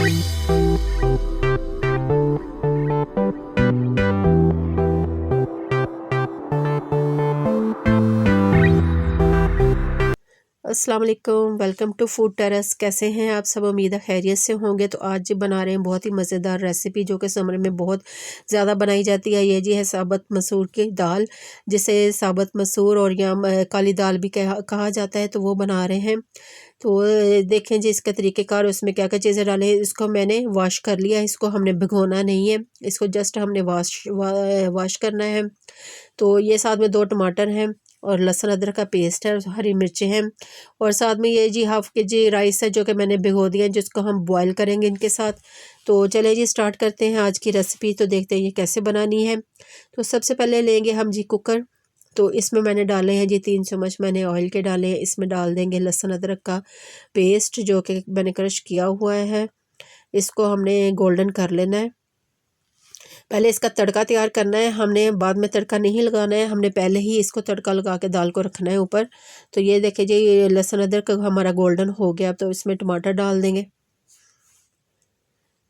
अस्सलाम वालेकुम, welcome to food terrace. कैसे हैं आप सब? उम्मीद है खैरियत से होंगे। तो आज बना रहे हैं बहुत ही मज़ेदार रेसिपी जो कि समर में बहुत ज़्यादा बनाई जाती है। ये जी है साबुत मसूर की दाल, जिसे साबुत मसूर और या काली दाल भी कहा जाता है। तो वो बना रहे हैं। तो देखें जी इसका तरीक़ेकार, उसमें क्या क्या चीज़ें डालें। इसको मैंने वॉश कर लिया है, इसको हमने भिगोना नहीं है, इसको जस्ट हमने वॉश करना है। तो ये साथ में 2 टमाटर हैं और लहसुन अदरक का पेस्ट है और हरी मिर्चें हैं, और साथ में ये जी हाफ़ केजी राइस है जो कि मैंने भिगो दिया है, जिसको हम बॉयल करेंगे इनके साथ। तो चलिए जी स्टार्ट करते हैं आज की रेसिपी। तो देखते हैं ये कैसे बनानी है। तो सबसे पहले लेंगे हम जी कुकर। तो इसमें मैंने डाले हैं जी 3 चम्मच मैंने ऑयल के डाले हैं। इसमें डाल देंगे लहसुन अदरक का पेस्ट जो कि मैंने क्रश किया हुआ है। इसको हमने गोल्डन कर लेना है। पहले इसका तड़का तैयार करना है हमने, बाद में तड़का नहीं लगाना है, हमने पहले ही इसको तड़का लगा के दाल को रखना है ऊपर। तो ये देखिए जी ये लहसुन अदरक हमारा गोल्डन हो गया। तो इसमें टमाटर डाल देंगे।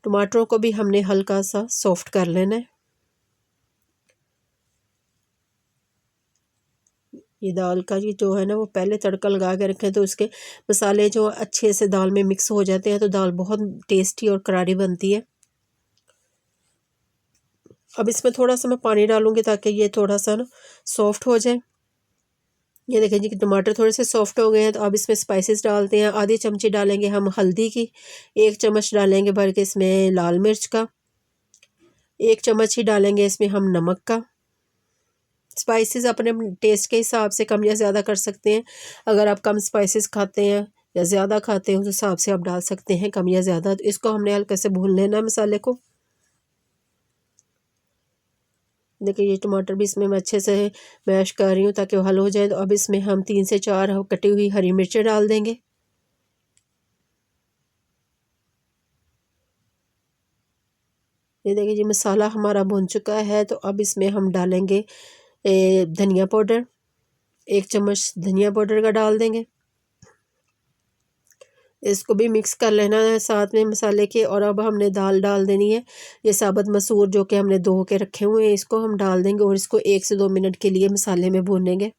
टमाटरों को भी हमने हल्का सा सॉफ्ट कर लेना है। ये दाल का ये जो है ना वो पहले तड़का लगा के रखें तो उसके मसाले जो अच्छे से दाल में मिक्स हो जाते हैं, तो दाल बहुत टेस्टी और करारी बनती है। अब इसमें थोड़ा सा मैं पानी डालूंगी ताकि ये थोड़ा सा ना सॉफ्ट हो जाए। ये देखें जी कि टमाटर थोड़े से सॉफ्ट हो गए हैं। तो अब इसमें स्पाइसेस डालते हैं। आधी चमची डालेंगे हम हल्दी की, 1 चम्मच डालेंगे भर के इसमें लाल मिर्च का, 1 चम्मच ही डालेंगे इसमें हम नमक का। स्पाइसेस अपने टेस्ट के हिसाब से कम या ज़्यादा कर सकते हैं। अगर आप कम स्पाइसेस खाते हैं या ज़्यादा खाते हैं उस हिसाब से आप डाल सकते हैं कम या ज़्यादा। तो इसको हमने हल्के से भून लेना है मसाले को। देखिए ये टमाटर भी इसमें मैं अच्छे से मैश कर रही हूँ ताकि वो हल हो जाए। तो अब इसमें हम 3 से 4 कटी हुई हरी मिर्चें डाल देंगे। ये देखिए जी मसाला हमारा भुन चुका है। तो अब इसमें हम डालेंगे धनिया पाउडर, 1 चम्मच धनिया पाउडर का डाल देंगे। इसको भी मिक्स कर लेना है साथ में मसाले के। और अब हमने दाल डाल देनी है। ये साबुत मसूर जो कि हमने धो के रखे हुए हैं इसको हम डाल देंगे और इसको 1 से 2 मिनट के लिए मसाले में भूनेंगे।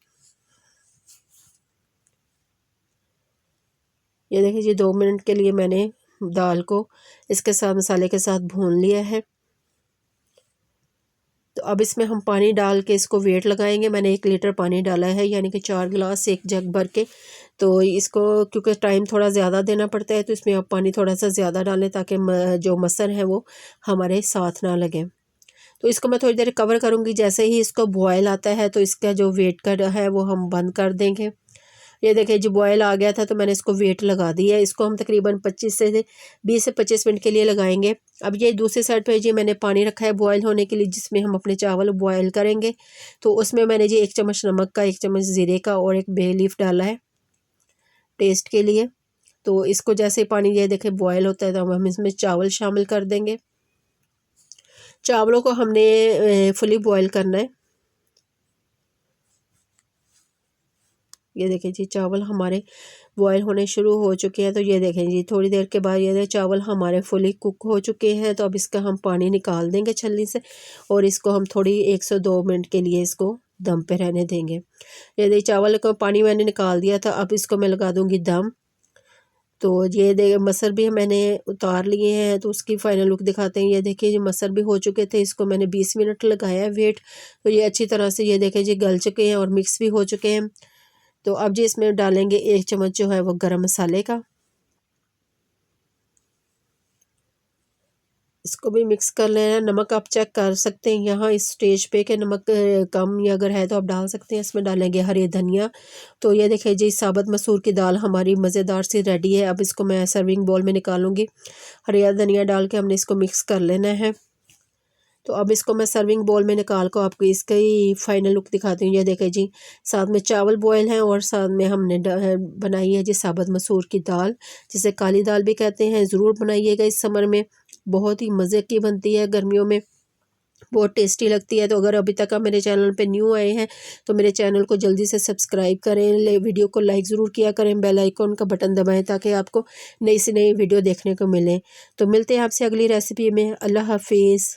ये देखिए जी 2 मिनट के लिए मैंने दाल को इसके साथ मसाले के साथ भून लिया है। तो अब इसमें हम पानी डाल के इसको वेट लगाएंगे। मैंने 1 लीटर पानी डाला है, यानी कि 4 गिलास 1 जग भर के। तो इसको क्योंकि टाइम थोड़ा ज़्यादा देना पड़ता है तो इसमें आप पानी थोड़ा सा ज़्यादा डालें ताकि जो मसर है वो हमारे साथ ना लगे। तो इसको मैं थोड़ी देर कवर करूँगी। जैसे ही इसको बॉयल आता है तो इसका जो वेट का है वो हम बंद कर देंगे। ये देखिए जो बॉयल आ गया था तो मैंने इसको वेट लगा दिया। इसको हम तकरीबन 20 से 25 मिनट के लिए लगाएंगे। अब ये दूसरी साइड पे जी मैंने पानी रखा है बॉयल होने के लिए, जिसमें हम अपने चावल बॉयल करेंगे। तो उसमें मैंने जी 1 चम्मच नमक का, 1 चम्मच ज़ीरे का और 1 बे लीफ डाला है टेस्ट के लिए। तो इसको जैसे पानी ये देखें बॉयल होता है तो हम इसमें चावल शामिल कर देंगे। चावलों को हमने फुली बॉयल करना है। ये देखें जी चावल हमारे बॉयल होने शुरू हो चुके हैं। तो ये देखें जी थोड़ी देर के बाद ये चावल हमारे फुली कुक हो चुके हैं। तो अब इसका हम पानी निकाल देंगे छलनी से और इसको हम थोड़ी 1 से 2 मिनट के लिए इसको दम पे रहने देंगे। ये देखिए चावल का पानी मैंने निकाल दिया था। अब इसको मैं लगा दूंगी दम। तो ये मसर भी मैंने उतार लिए हैं तो उसकी फाइनल लुक दिखाते हैं। ये देखिए ये मसर भी हो चुके थे, इसको मैंने 20 मिनट लगाया है वेट। तो ये अच्छी तरह से ये देखें जी गल चुके हैं और मिक्स भी हो चुके हैं। तो अब जी इसमें डालेंगे 1 चम्मच जो है वो गरम मसाले का। इसको भी मिक्स कर लेना। नमक आप चेक कर सकते हैं यहाँ इस स्टेज पे कि नमक कम या अगर है तो आप डाल सकते हैं। इसमें डालेंगे हरी धनिया। तो ये देखिए जी साबुत मसूर की दाल हमारी मज़ेदार सी रेडी है। अब इसको मैं सर्विंग बोल में निकालूंगी। हरी धनिया डाल के हमने इसको मिक्स कर लेना है। तो अब इसको मैं सर्विंग बोल में निकाल कर आपको इसकी फाइनल लुक दिखाती हूँ। ये देखें जी साथ में चावल बॉयल हैं और साथ में हमने बनाई है जी साबुत मसूर की दाल, जिसे काली दाल भी कहते हैं। ज़रूर बनाइएगा इस समर में, बहुत ही मज़े की बनती है गर्मियों में। बहुत टेस्टी लगती है। तो अगर अभी तक आप मेरे चैनल पे न्यू आए हैं तो मेरे चैनल को जल्दी से सब्सक्राइब करें, वीडियो को लाइक ज़रूर किया करें, बेल आइकॉन का बटन दबाएं ताकि आपको नई से नई वीडियो देखने को मिले। तो मिलते हैं आपसे अगली रेसिपी में। अल्लाह हाफिज़।